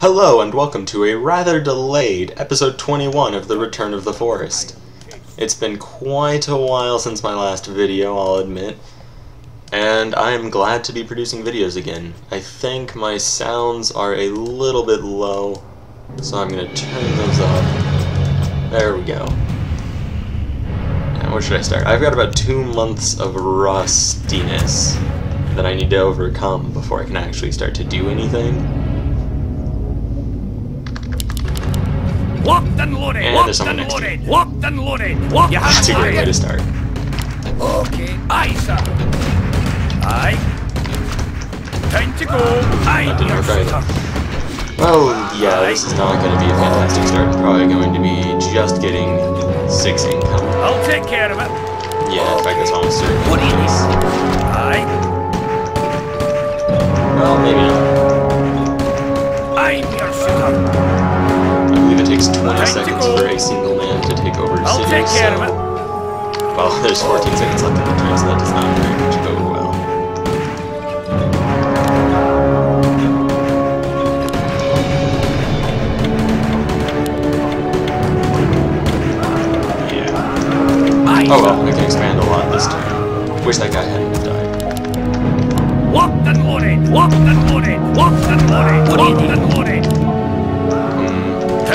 Hello and welcome to a rather delayed episode 21 of The Return of the Forest. It's been quite a while since my last video, I'll admit, and I am glad to be producing videos again. I think my sounds are a little bit low, so I'm going to turn those up. There we go. Now where should I start? I've got about 2 months of rustiness that I need to overcome before I can actually start to do anything. Locked and loaded. And there's someone next to me. Locked and loaded. That's a great way to start. Okay, aye, sir. Aye. Time to go. Aye, That didn't work sir. either. Well, yeah, this is not going to be a fantastic start. I'm probably going to be just getting 6 income. I'll take care of it. Yeah, in fact, that's almost certain. What do you need? Aye. Well, maybe not. I'm your shooter. I believe it takes 20 seconds for a single man to take over a I'll city, take care of it. Well, there's 14 seconds left in the turn, so that does not very much bode well. Yeah. Oh well, I can expand a lot this turn. Wish that guy hadn't died. Locked and loaded. Locked and loaded. Locked and loaded. Locked and loaded.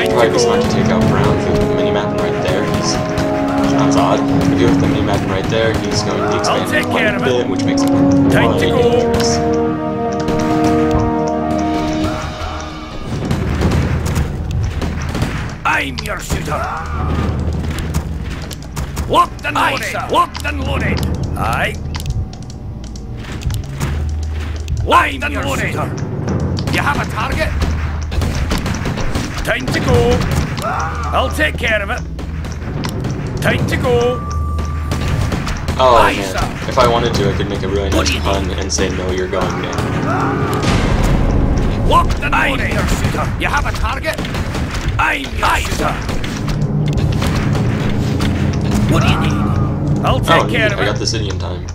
Probably be smart to take out Brown if you look at the minimap right there. Sounds odd. If you look at the minimap right there, he's going to expand quite a bit, which makes him quite dangerous. I'm your shooter. Locked and loaded. Locked and loaded. Aye. Locked and loaded. You have a target? Time to go. I'll take care of it. Time to go. Oh man, if I wanted to, I could make a really nice pun and say, no, you're going down. Locked and loaded. Your shooter. You have a target? I'm your shooter. What do you need? I'll take care of it. I got the city in time.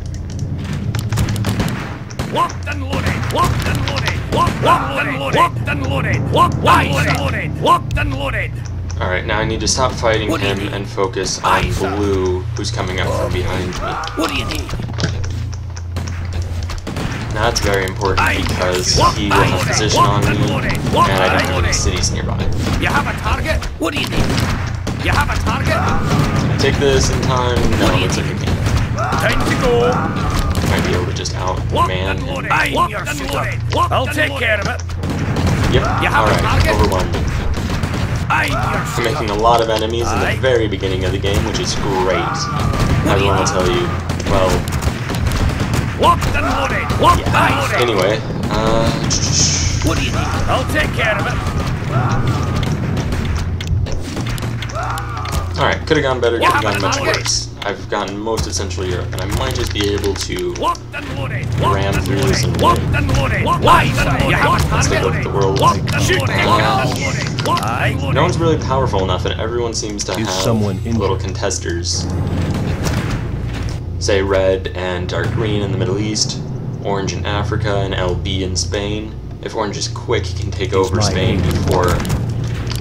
Locked and loaded. Locked and loaded. Locked and loaded. Locked and loaded. Locked and loaded. Locked and loaded. Alright, now I need to stop fighting him and focus on Blue, who's coming up from behind me. What do you need? Now that's very important because he will have position on me, and I don't have any cities nearby. You have a target? What do you need? You have a target? Can I take this in time? No, looks like I can't. Time to go. Might be able to just outman him. I'm your shooter. I'll take care of it. Yep, alright, overwhelmed. I'm making a lot of enemies in the very beginning of the game, which is great. Everyone will tell you, well... yeah. Anyway, what do you need? I'll take care of it. Alright, could have gone better, could have gone much worse. I've gotten most of Central Europe, and I might just be able to ram through this and win. Let's take a look at the world. No one's really powerful enough, and everyone seems to have little contesters. Say red and dark green in the Middle East, orange in Africa, and LB in Spain. If orange is quick, he can take over Spain before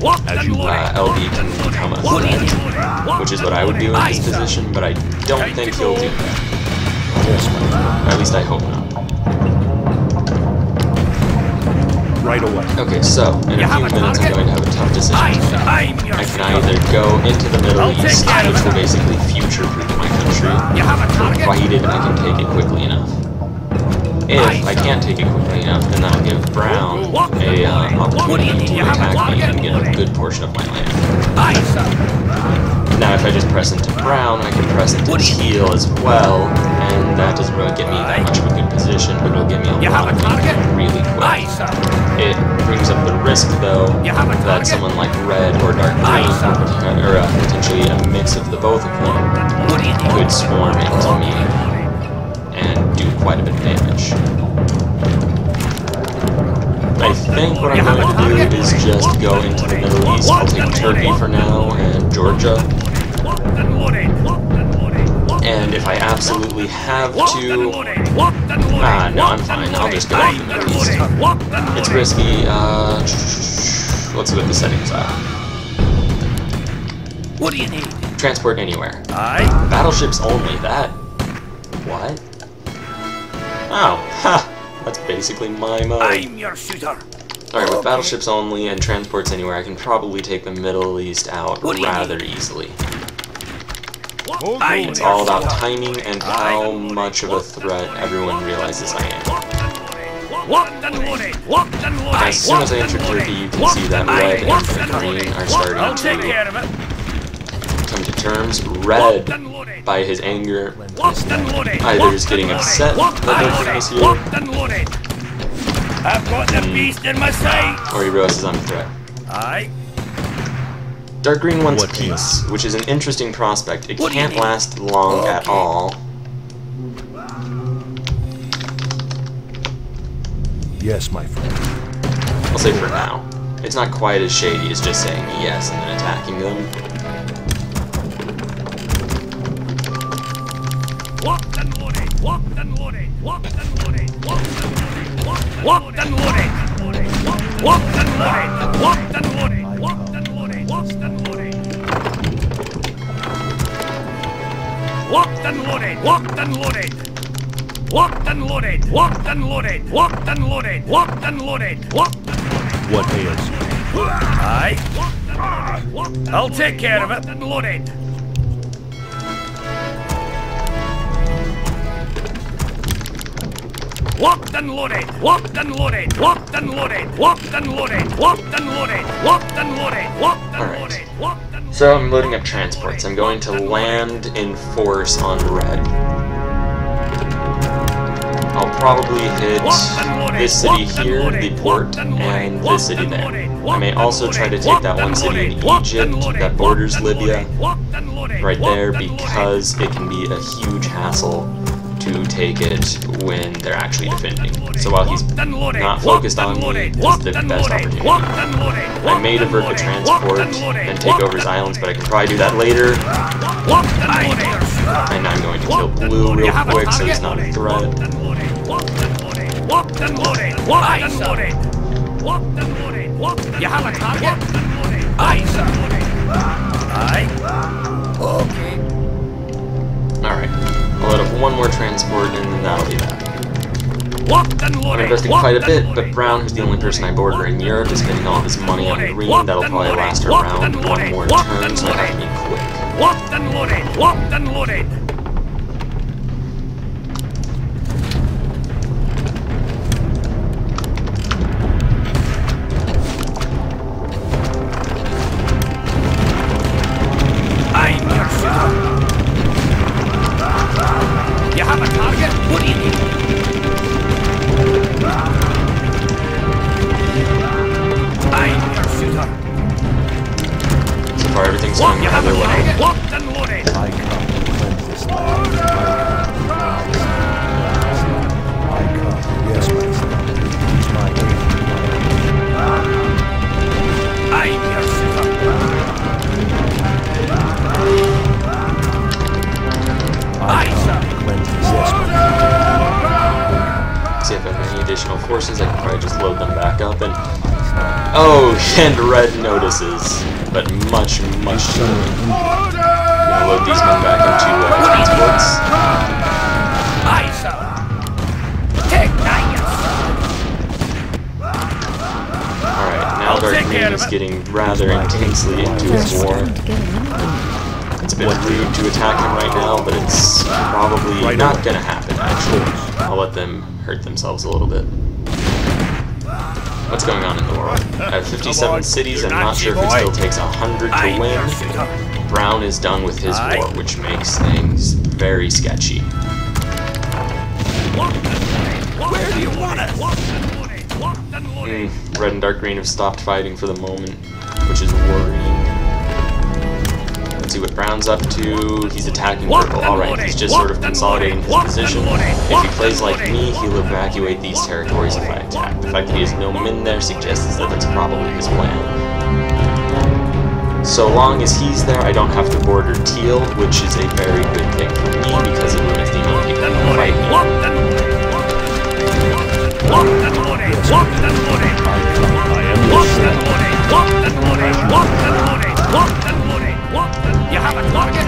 LB can become a threat, which is what I would do in this position, but I don't think he'll do that. Or at least I hope not. Right away. Okay, so in a few minutes I'm going to have a tough decision. I can either go into the Middle East, which will basically future-proof my country, provided I can take it quickly enough. If I can't take it quickly enough, then that'll give Brown a opportunity to attack me and get a good portion of my land. Now if I just press into Brown, I can press into Teal as well, and that doesn't really get me that much of a good position, but it'll get me a lot of income really quick. It brings up the risk, though, that someone like Red or Dark Green, or potentially a mix of the both of them, could swarm into me and do quite a bit of damage. I think what I'm going to do is just go into the Middle East. I'll take Turkey for now and Georgia. And if I absolutely have Locked and to... loaded. Locked and loaded. No, I'm Locked and fine. I'll loaded. just go with the Aye, Middle East. shooter. Locked and It's loaded. risky. Let's see what the settings are. What do you need? Transport anywhere. Aye. Battleships only. That... What? Oh, ha! That's basically my mode. I'm your shooter. Alright, with battleships only and transports anywhere, I can probably take the Middle East out What do you rather easily. I'm It's your all about shooter. timing and how much of a threat everyone realizes I am. Locked and loaded. Locked and loaded. As soon as I enter Turkey, you can see that red and green are starting I'll take to care of it. come to terms. Locked Red, and loaded. by his anger, Locked and loaded. either is getting upset that Dark is here, Locked and loaded. I've got the beast in my sight. or he realizes I'm a threat. Aye. Dark Green wants What peace, which is an interesting prospect. It What do you can't need? last long at Okay. all. Yes, my friend. I'll say for now. It's not quite as shady as just saying yes and then attacking them. Locked and loaded. Locked and loaded. Locked and loaded. Locked and loaded. Locked and loaded. Locked and loaded. Locked and loaded. Locked and loaded. Locked and loaded. Locked and loaded. Locked and loaded. Locked and loaded. Locked and loaded. Locked and loaded. Locked and loaded. Locked and loaded. What ails you? Aye. I'll take care of it. And loaded. Locked and loaded. Locked and loaded. Locked and loaded. Locked and loaded. Locked and loaded. Locked and loaded. Locked and loaded. Locked and loaded. So I'm loading up transports. I'm going to land in force on red. I'll probably hit this city here, the port, and this city there. I may also try to take that one city in Egypt that borders Libya right there because it can be a huge hassle to take it when they're actually defending. So while he's not focused on me, it's the best opportunity. I may divert the transport and take over his islands, but I can probably do that later. And I'm going to kill Blue real quick so he's not a threat. Locked and loaded. Locked and loaded. Locked and loaded. You have a target? Aye, sir. Aye. Okay. Alright, I'll load up one more transport and then that'll be that. Locked and I'm loaded. investing quite a bit, but Brown, who's the only person I border in Europe, is spending all of his money on green. That'll probably last around one more turn, so I have to be quick. Locked and loaded. Locked and loaded. I'm your shooter. You have a target? What do you need? I'm your shooter. So far, everything's going You have a rather well. target? Locked and loaded. I come to cleanse this land. I come. Yes, my friend. Use my aid. I'm your shooter. I Aye, come sir. to cleanse this land. See if I have any additional forces, I can probably just load them back up and... Oh, and red notices, but much sooner. I'm gonna load these men back into transports. Aye, sir. Take that, Alright, now I'll Dark take care Green of is it. getting rather intensely into his war. It's a bit rude to attack him right now, but it's probably not gonna happen, actually. I'll let them hurt themselves a little bit. What's going on in the world? I have 57 cities, I'm not sure if it still takes 100 to I'm your win. shooter. Brown is done with his Aye. war, which makes things very sketchy. Where do you want us? Locked and loaded. Red and Dark Green have stopped fighting for the moment, which is worrying. Let's see what Brown's up to. He's attacking purple. Alright, he's just sort of consolidating his position. If he plays like me, he'll evacuate these territories if I attack. The fact that he has no men there suggests that that's probably his plan. So long as he's there, I don't have to border teal, which is a very good thing for me because it limits the amount of people who can fight me. You have a target.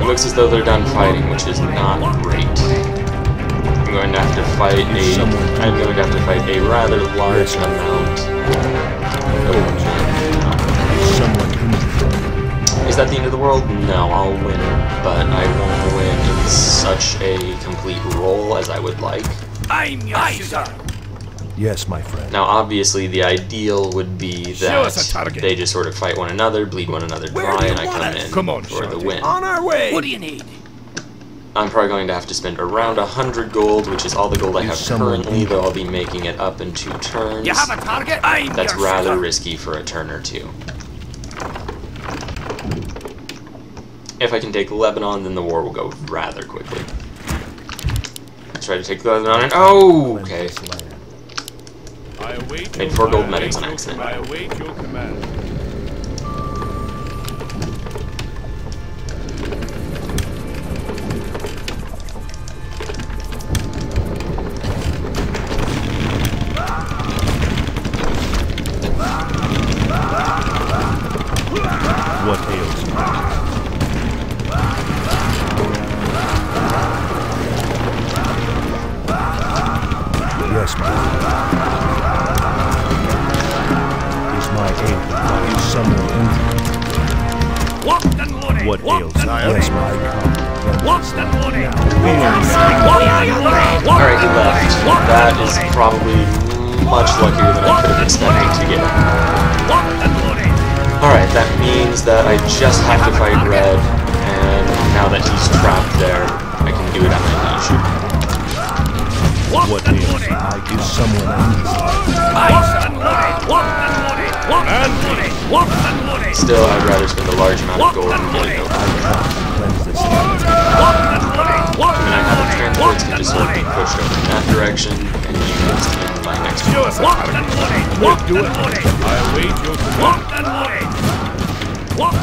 It looks as though they're done fighting, which is not great. I'm going to have to fight a rather large amount. Is that the end of the world? No, I'll win, but I won't win in such a complete roll as I would like. I'm your shooter. Yes, my friend. Now, obviously, the ideal would be that they just sort of fight one another, bleed one another dry, and I come in for the win. On our way. What do you need? I'm probably going to have to spend around 100 gold, which is all the gold I have currently, though I'll be making it up in 2 turns. You have a target? That's rather risky for a turn or 2. If I can take Lebanon, then the war will go rather quickly. Let's try to take Lebanon and... Oh! Okay. Made 4 gold medics on accident. I await your command. What ails you? Yes, my is my aid. Is someone injured? What ails you? Yes, my Alright, he left. That is probably much luckier than I could have expected to get. Alright, that means that I just have to fight red, and now that he's trapped there, I can do it at my leisure. What ails you? Is someone injured? Still, I'd rather spend a large amount of gold and get it over. I mean, I have a transports can just sort of be pushed over in that direction, and units in my next turn. We'll do it. I await your command. What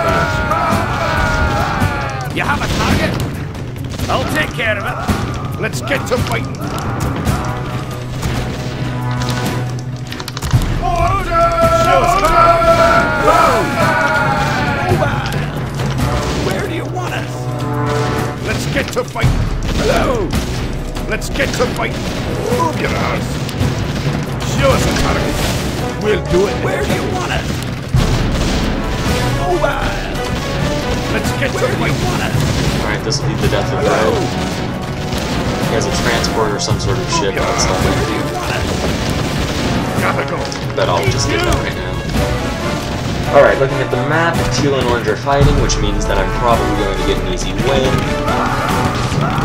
ails you? You have a target? I'll take care of it. Let's get to fighting. Where do you want us? Let's get to fighting. Hello. Let's get to fighting. Move your ass. Show us a target. We'll do it. Where do you want us? Let's get to fighting. Alright, this will be the death of red. He has a transport or some sort of ship outside. Bet I'll just get that right now. Alright, looking at the map, teal and orange are fighting, which means that I'm probably going to get an easy win.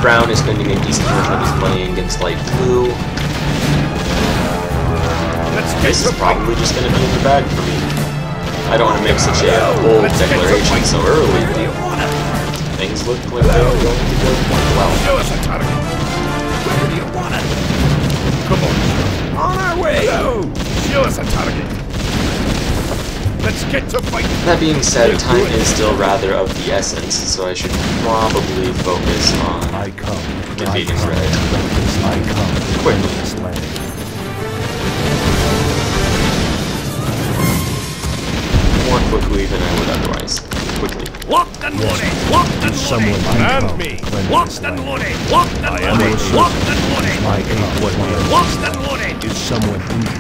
Brown is spending a decent portion of his money against light blue. This is probably just going to be in the bag for me. I don't want to make such a bold declaration so early, but things look like they're going to go quite well. Where do you want us? Come on. On our way. Hello. Show us a target. Let's get to fight. That being said, time is still rather of the essence, so I should probably focus on defeating red quickly. More quickly than I would otherwise. Quickly. Locked and loaded. Locked and loaded. And me. Locked and loaded. Locked and loaded. Locked and loaded. Locked and loaded. Is someone injured?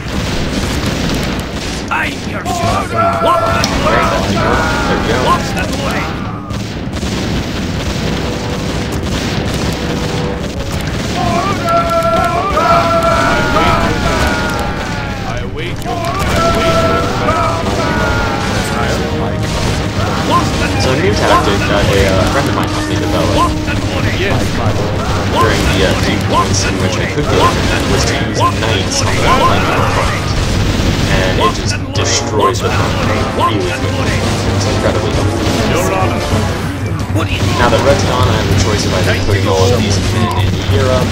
I'm your shooter. Locked and loaded. Locked and loaded. I await your So a new tactic that a friend of mine helped me develop during the few points in which I could go internet was to use knights on the line front. And it just destroys the front really quickly. It's incredibly helpful. Now that red's gone, I have the choice of either putting all of these men in Europe,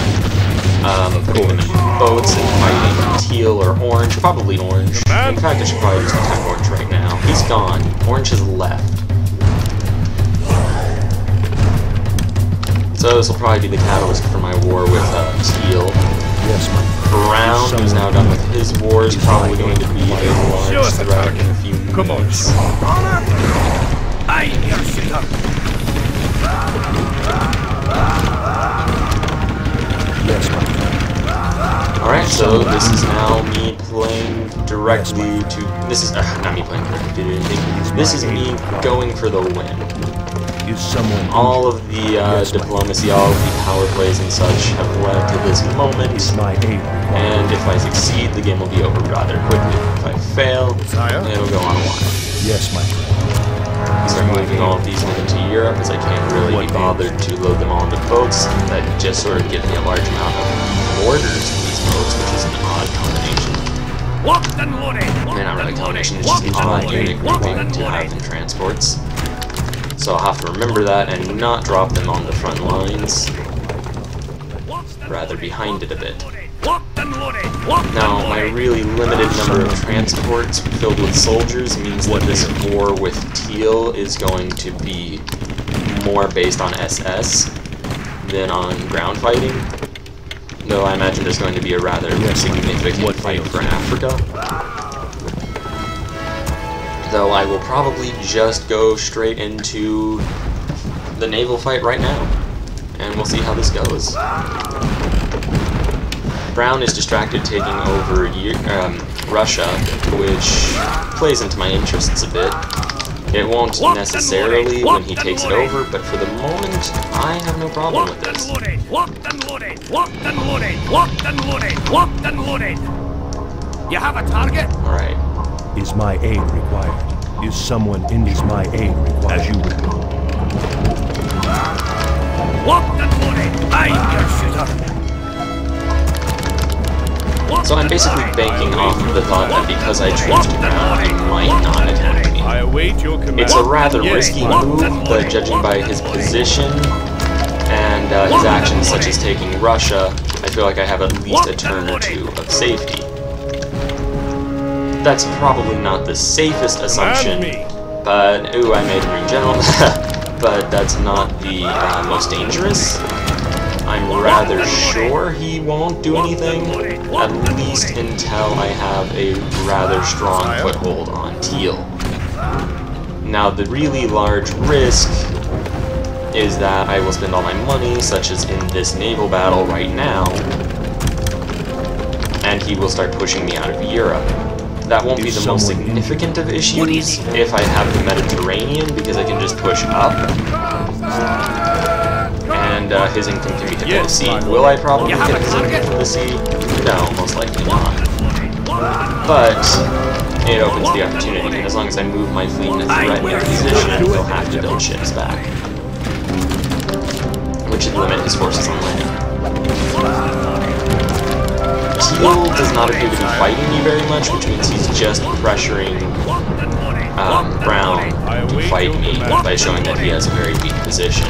putting them in boats and fighting teal or orange, probably orange. In fact, I should probably just attack orange right now. He's gone. Orange has left. So this will probably be the catalyst for my war with teal. Brown, who's now done with his war, is probably going to be a large threat in a few minutes. Alright, so this is now me playing directly to... This is... not me playing directly to anything. This is me going for the win. All of the diplomacy, all of the power plays and such have led to this moment, and if I succeed, the game will be over rather quickly. If I fail, it'll go on a while. Yes, my friend. I start moving all of these into Europe, as I can't really be bothered to load them all into boats. That just sort of gives me a large amount of mortars in these boats, which is an odd combination. They're not really a combination, it's just an odd unit grouping to have in transports. So I'll have to remember that and not drop them on the front lines, rather behind it a bit. Now, my really limited number of transports filled with soldiers means that this war with teal is going to be more based on SS than on ground fighting, though I imagine there's going to be a rather significant fight for Africa. Though I will probably just go straight into the naval fight right now, and we'll see how this goes. Brown is distracted taking over Russia, which plays into my interests a bit. It won't necessarily when he takes it over, but for the moment, I have no problem with this. You have a target? Alright. Is my aid required? Is someone in these my aid required? As you will. Locked and loaded. I'm your shooter. So I'm basically banking off of the thought that because I choose to ground, he might not attack me. I await your command. It's a rather risky move, but judging by his position and his actions such as taking Russia, I feel like I have at least a turn or two of safety. That's probably not the safest assumption, but... Ooh, I made Green General. But that's not the most dangerous. I'm rather sure he won't do anything, at least until I have a rather strong foothold on teal. Now, the really large risk is that I will spend all my money, such as in this naval battle right now, and he will start pushing me out of Europe. That won't be the most significant of issues if I have the Mediterranean, because I can just push up, and his income can be hit by the sea. Will I probably hit his income from the sea? No, most likely not. But it opens the opportunity, and as long as I move my fleet in a threatening position, he'll have to build ships back, which would limit his forces on land. Teal does not appear to be fighting me very much, which means he's just pressuring Brown to fight me by showing that he has a very weak position.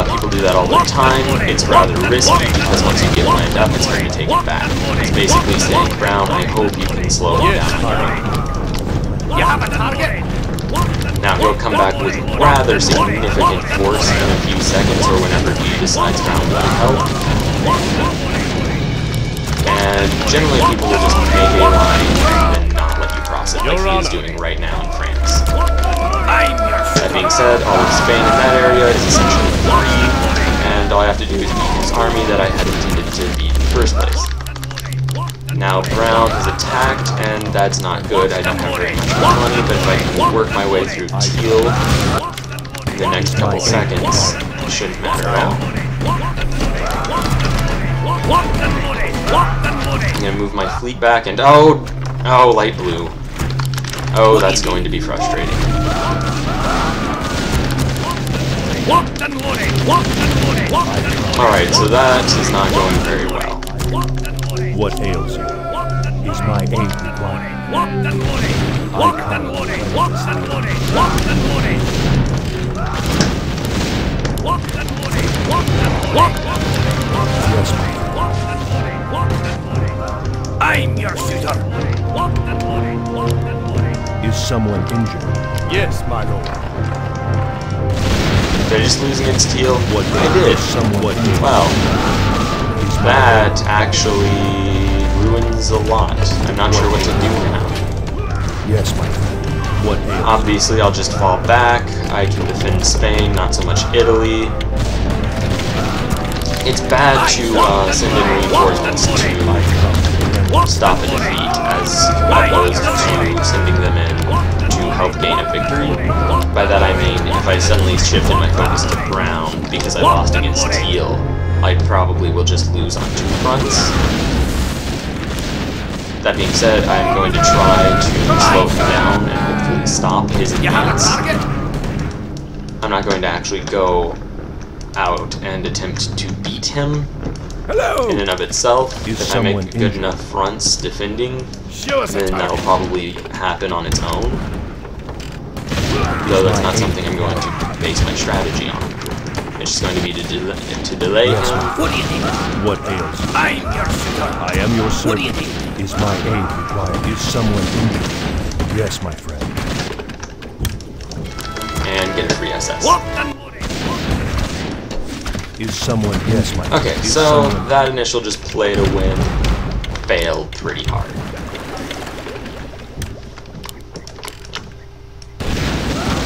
People do that all the time. It's rather risky because once you get land up, it's hard to take it back. It's basically saying, Brown, I hope you can slow him down on your own. You have a target? Now he'll come back with rather significant force in a few seconds or whenever he decides Brown will help. And generally people will just make a line and not let you cross it like he is doing right now in France. That being said, all of Spain in that area is essentially free, and all I have to do is beat his army that I had intended to beat in the first place. Now Brown has attacked, and that's not good. I don't have very much money, but if I can work my way through teal in the next couple seconds, it shouldn't matter at all. I'm gonna move my fleet back, and oh, light blue. Oh, that's going to be frustrating. Alright, so that is not going very well. What ails you? Is my aid required? Locked and loaded! Locked and loaded! Locked and loaded! Locked and loaded! Locked and loaded! Yes, my Locked and loaded! Locked and loaded! I'm your shooter! Locked and loaded! Locked and loaded! Is someone injured? Yes, my lord. Did I just lose against teal? What I did. is somewhat injured? Well, Is my that actually ruins a lot. I'm not sure what to do now. Yes, my friend. What ails? Obviously, I'll just fall back. I can defend Spain, not so much Italy. It's bad to send in reinforcements to stop a defeat, as opposed to sending them in to help gain a victory. By that I mean, if I suddenly shifted my focus to brown because I lost against teal, I probably will just lose on 2 fronts. That being said, I'm going to try to slow him down and hopefully stop his advance. I'm not going to actually go out and attempt to beat him in and of itself. If I make good enough fronts defending, then that'll probably happen on its own. Though that's not something I'm going to base my strategy on. It's just going to be to delay him. What do you need? What ails? I'm your shooter. I am your What do you servant. need? Is my aid required? Is someone injured? Yes, my friend. And get a free SS. Locked and loaded. Is someone... Yes, my friend. Okay, Is so someone... that initial just play to win failed pretty hard.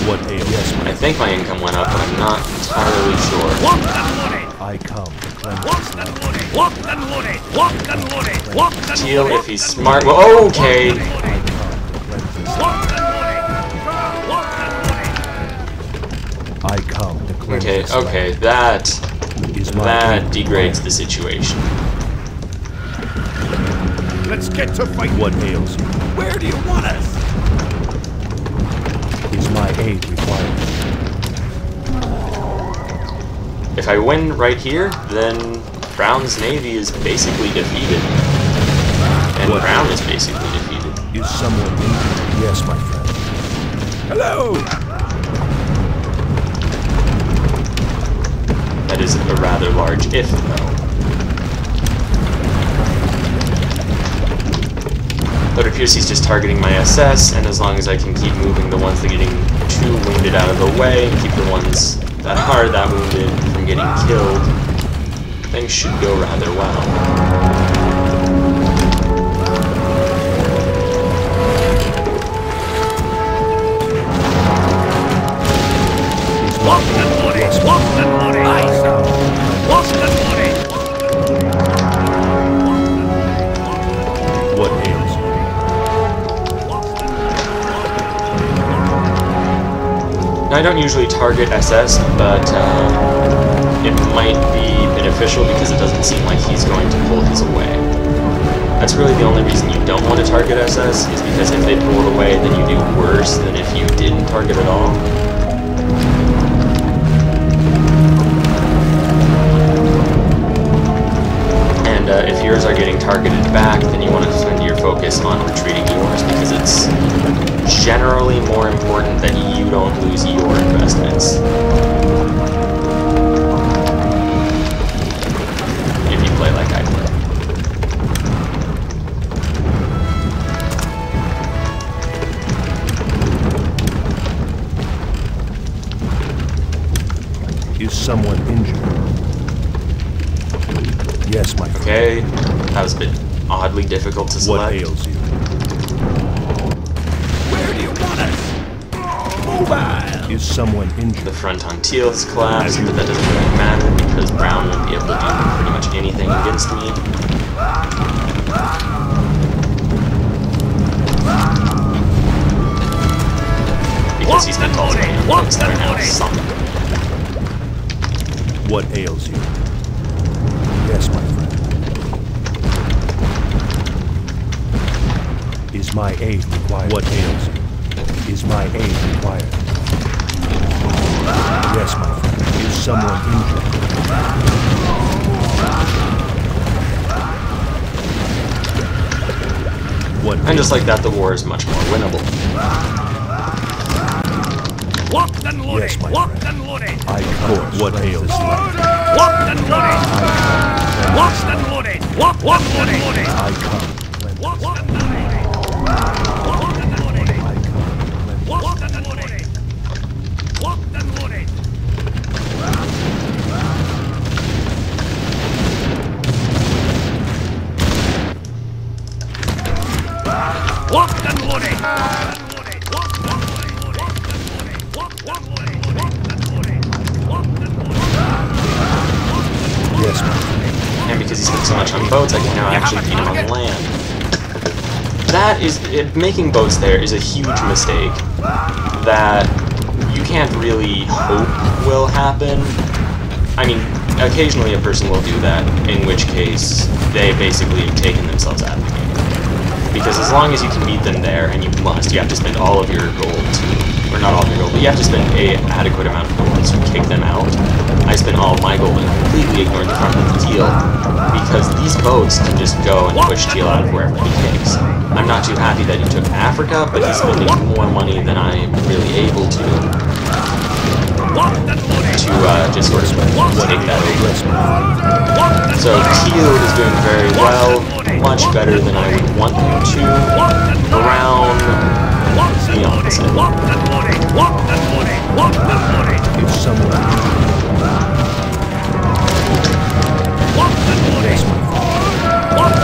What ails? Yes, my I think my income went up, but I'm not entirely sure. Locked and loaded. I come to cleanse Locked this and land. loaded. Locked and loaded. Locked and loaded. Locked and Teal, loaded. if he's smart. Well, okay. I come to cleanse this land. Locked and loaded. Locked and loaded. I come to cleanse Okay, this land. okay, that Is my that aid degrades required? the situation. Let's get to fight. What ails you? Where do you want us? Is my aid required? If I win right here, then Brown's navy is basically defeated. And What? Brown is basically defeated. Is someone injured? Yes, my friend. Hello. That is a rather large if, though. But it appears he's just targeting my SS, and as long as I can keep moving the ones that are getting too wounded out of the way, and keep the ones that are that wounded from getting killed, things should go rather well. Locked and loaded. Locked and loaded. Aye, sir. Locked and loaded. What ails you? Now, I don't usually target SS, but it might be beneficial because it doesn't seem like he's going to pull his away. That's really the only reason you don't want to target SS, is because if they pull it away, then you do worse than if you didn't target at all. And if yours are getting targeted back, then you want to spend your focus on retreating yours, because it's generally more important that you don't lose your investments. If you play like I play. Is someone injured? Yes, my friend. Okay, that was a bit oddly difficult to What select. ails you? Where do you want us? Mobile. Is someone injured? The front on teal has collapsed, but that doesn't really matter because brown won't be able to do pretty much anything against me. Because he's been told folks that are now sunk. What ails you? Yes, my friend. Is my aid required? What ails you? Is my aid required? Yes, my friend. Is someone injured? What And just like that, the war is much more winnable. Locked and loaded. Yes, my Locked friend. and loaded. I come. What ails thee? Locked and loaded. Locked and loaded. Locked and loaded. I come. Locked and loaded. Locked and loaded. Locked and loaded. Locked and loaded. Locked and loaded. Yes, my friend. And because he spent so much on boats, I can now actually feed him on land. That is... making boats there is a huge mistake that you can't really hope will happen. I mean, occasionally a person will do that, in which case they basically have taken themselves out of the game. Because as long as you can beat them there, and you have to spend all of your gold to... or not all of your gold, but you have to spend an adequate amount of gold to kick them out. I spent all of my gold and completely ignored the front of the teal, because these boats can just go and push teal out of wherever he kicks. I'm not too happy that he took Africa, but he's spending more money than I'm really able to just sort of take that over. So teal is doing very well, much better than I would want him to, around the opposite. If someone... Yes, my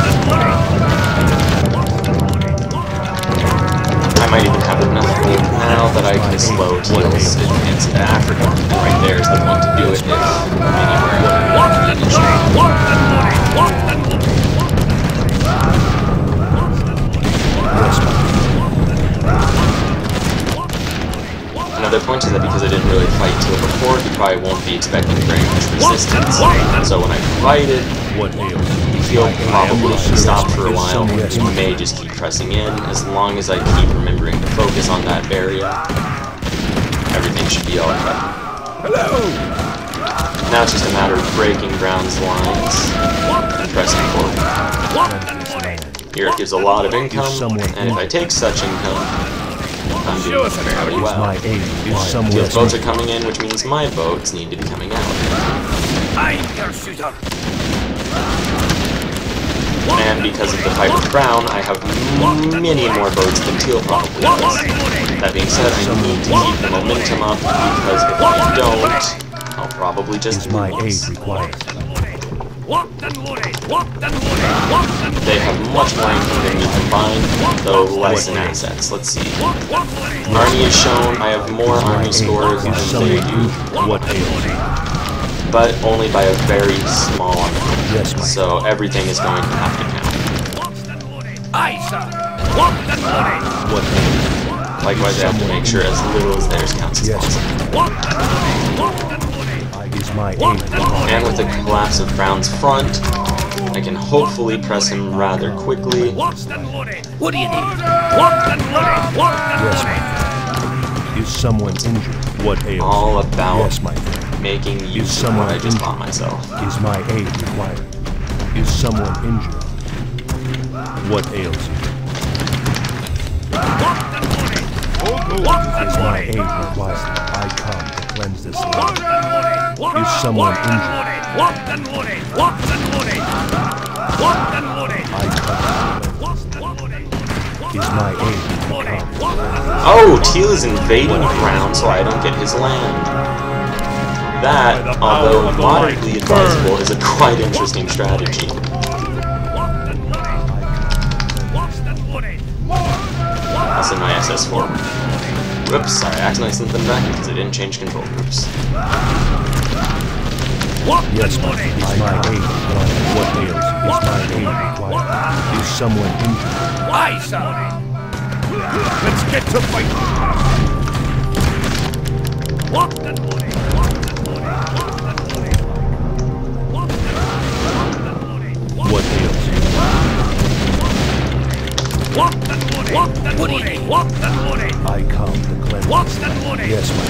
I might even have enough gold now that I can slow teal's advance into Africa. And right there is the one to do it if anywhere Another point is that because I didn't really fight teal before, he probably won't be expecting very much resistance. So when I fight it, he'll probably stop for a while. He may just keep pressing in. As long as I keep remembering to focus on that barrier, everything should be alright. Hello! Now it's just a matter of breaking Brown's lines and pressing forward. Here it gives a lot of income, and if I take such income, I'm doing very well. My aid is somewhere. Teal's boats are coming in, which means my boats need to be coming out. I'm your shooter. And because of the fight with Brown, I have many more boats than Teal probably does. That being said, I need to keep the momentum up, because if I don't, I'll probably just My lose. aid required. They have much more income than me combined, though less in assets. Let's see. Army is shown. I have more army scores than they do. What ails? But only by a very small amount. Yes, my So everything is going to have to count. Aye, sir. Locked and loaded. What ails? Likewise, I have to make sure as little as theirs counts as Yes. possible. Locked and loaded. Locked and loaded. Is my aid Locked and loaded. And with the collapse of Brown's front, I can hopefully press him rather quickly. Locked and loaded. What do you need? Locked and loaded. Locked and Yes, loaded. Is someone injured? What ails? All about Yes, my friend. making use of what I just bought myself. Is my aid required? Is someone injured? What ails you? Locked and loaded. Locked and Is my loaded. aid required? I come to cleanse this land. Locked and loaded. Is someone Locked and injured? loaded. Locked and loaded. Locked and loaded. Locked and loaded. I come to Locked and loaded. cleanse. Is my aid Loaded. come? Locked and Oh, Teal is invading Brown so I don't get his land. That, although moderately advisable, is a quite interesting strategy. Locked and loaded. Locked and loaded. I'll send my SS forward. Whoops, sorry, I accidentally sent them back because I didn't change control groups. Locked Yes, and my loaded. Is my aid required? What ails? Is my aid required? Is someone injured? Aye, sir. Let's get to fight. Locked and loaded. Locked and loaded. Locked and loaded. Locked and loaded. What ails you? Locked and loaded. Locked and loaded. Locked and loaded. I come to cleanse. Locked and loaded. Yes, my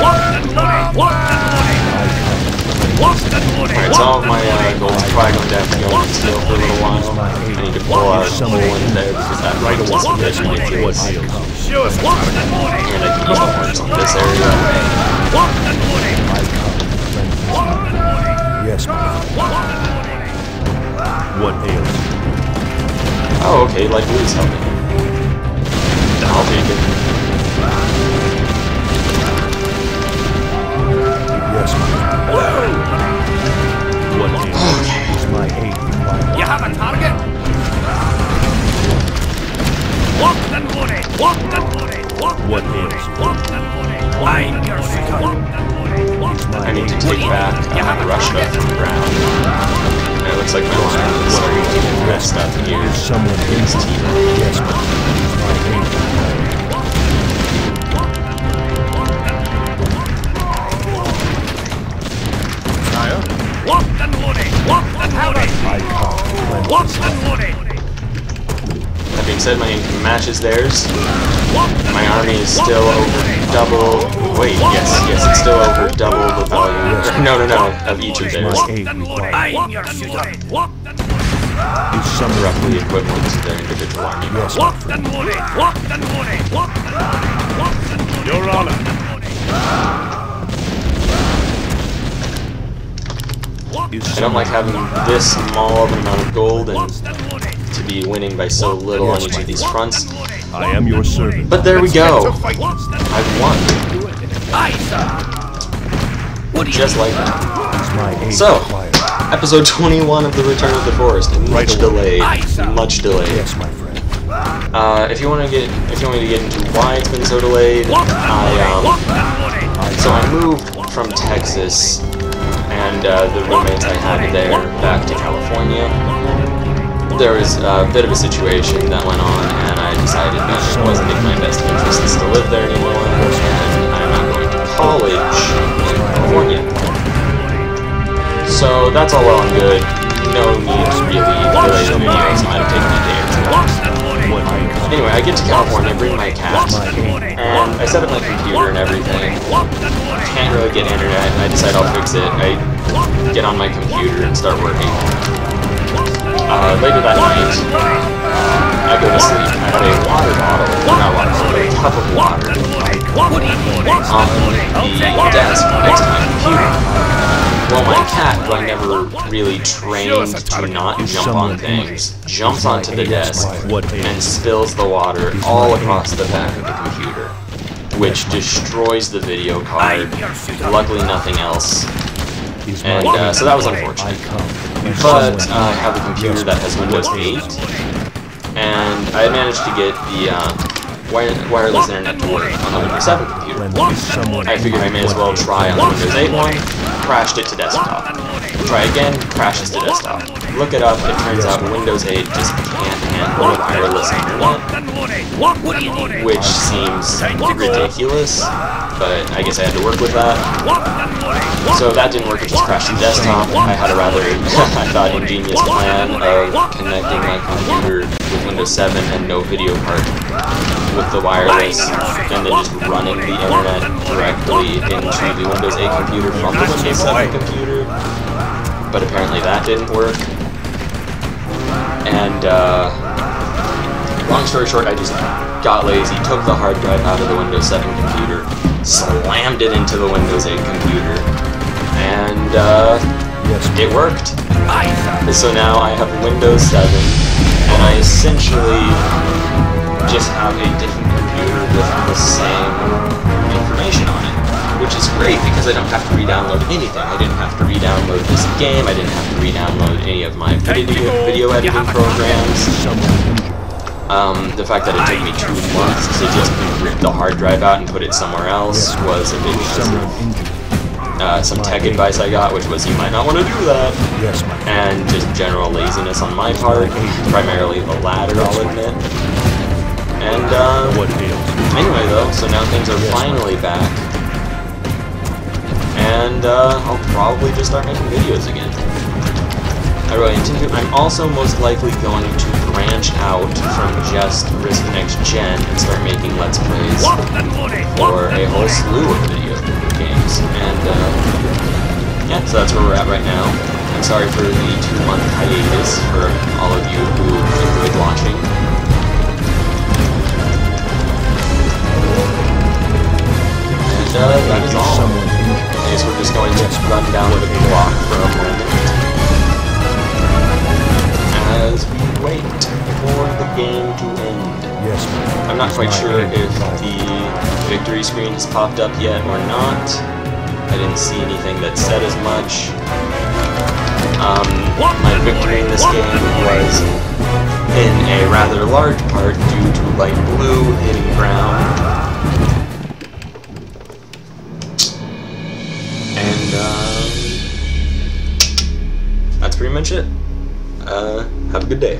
Locked and loaded. Locked and loaded. I come to Alright, so all of my gold's probably going to have to go on steel for a little while. I need to pull out coal in there because that right is a bit ridiculous. And I can use the horns on this area. Yes, my friend. What ails you? Oh, okay, like Blue's helping. I'll take it. Yes, my friend. What ails you? Is my aid required? You have a target? Locked and loaded! Locked and loaded! What ails you? Locked and loaded! Line your shooter! I need to take back Russia from the ground. And it looks like my line is starting to get messed up here. Is someone in his team? Yes, my friend. Is my aid required? Locked and loaded! Locked and loaded! I come. Locked and loaded! That being said, my income matches theirs. My army is still over double. Wait, yes, it's still over double the value. No, of each of theirs. Aid required. Line your shooter! Is some Roughly equivalent to their individual army. Yes, my Locked friend. and loaded! Locked and loaded! Locked and loaded! Locked and loaded! Your honor! Is I don't like having this small of an amount of gold and to be winning by so little on each of these fronts. I am your servant. But there we go. I've won. Aye, sir! What do you Just like that. Is my aid So, required? episode 21 of The Return of the Forest. Much delayed. Much delayed. Yes, my friend. If you want me to get into why it's been so delayed, so I moved from Texas and the roommates I had there back to California. There was a bit of a situation that went on, and I decided that it wasn't in my best interests to live there anymore, and I'm not going to college in California. So that's all well and good. No need to really delay the video, so I'd have taken a day or two. Anyway, I get to California, bring my cat, and I set up my computer and everything. Can't really get internet. I decide I'll fix it. I get on my computer and start working. Later that night, I go to sleep. I have a water bottle, not water bottle, a cup of water on the desk next to my computer. Well, my cat, who I never really trained to not jump on things, jumps onto the desk and spills the water all across the back of the computer, which destroys the video card. Luckily, nothing else. And so that was unfortunate. But I have a computer that has Windows 8, and I managed to get the wireless internet to work on the Windows 7 computer. I figured I may as well try on the Windows 8 one, crashed it to desktop. Try again, crashes to desktop. Look it up, it turns out Windows 8 just can't handle wireless internet, which seems ridiculous, but I guess I had to work with that. So if that didn't work, it just crashed to desktop. I had a rather, I thought, ingenious plan of connecting my computer with Windows 7 and no video card with the wireless, and then just running the internet directly into the Windows 8 computer from the Windows 7 computer. But apparently that didn't work. And long story short, I just got lazy, took the hard drive out of the Windows 7 computer, slammed it into the Windows 8 computer, and it worked. So now I have Windows 7, and I essentially just have a different computer with the same information on it, which is great because I don't have to re-download anything. I didn't have to re-download this game, I didn't have to re-download any of my video editing programs. The fact that it took me 2 months to just rip the hard drive out and put it somewhere else was a bit some tech advice I got, which was you might not want to do that. And just general laziness on my part, primarily the latter, I'll admit. And anyway though, so now things are finally back. And I'll probably just start making videos again. I really intend to. I'm also most likely going to branch out from just Risk Next Gen and start making Let's Plays for a whole slew of video games. And yeah, so that's where we're at right now. I'm sorry for the 2-month hiatus for all of you who enjoyed watching. And that is all. I guess we're just going to run down the block for a moment as we wait for the game to end. Yes, I'm not quite sure if the victory screen has popped up yet or not. I didn't see anything that said as much. My victory in this game was in a rather large part due to light blue hitting ground. And that's pretty much it. Have a good day.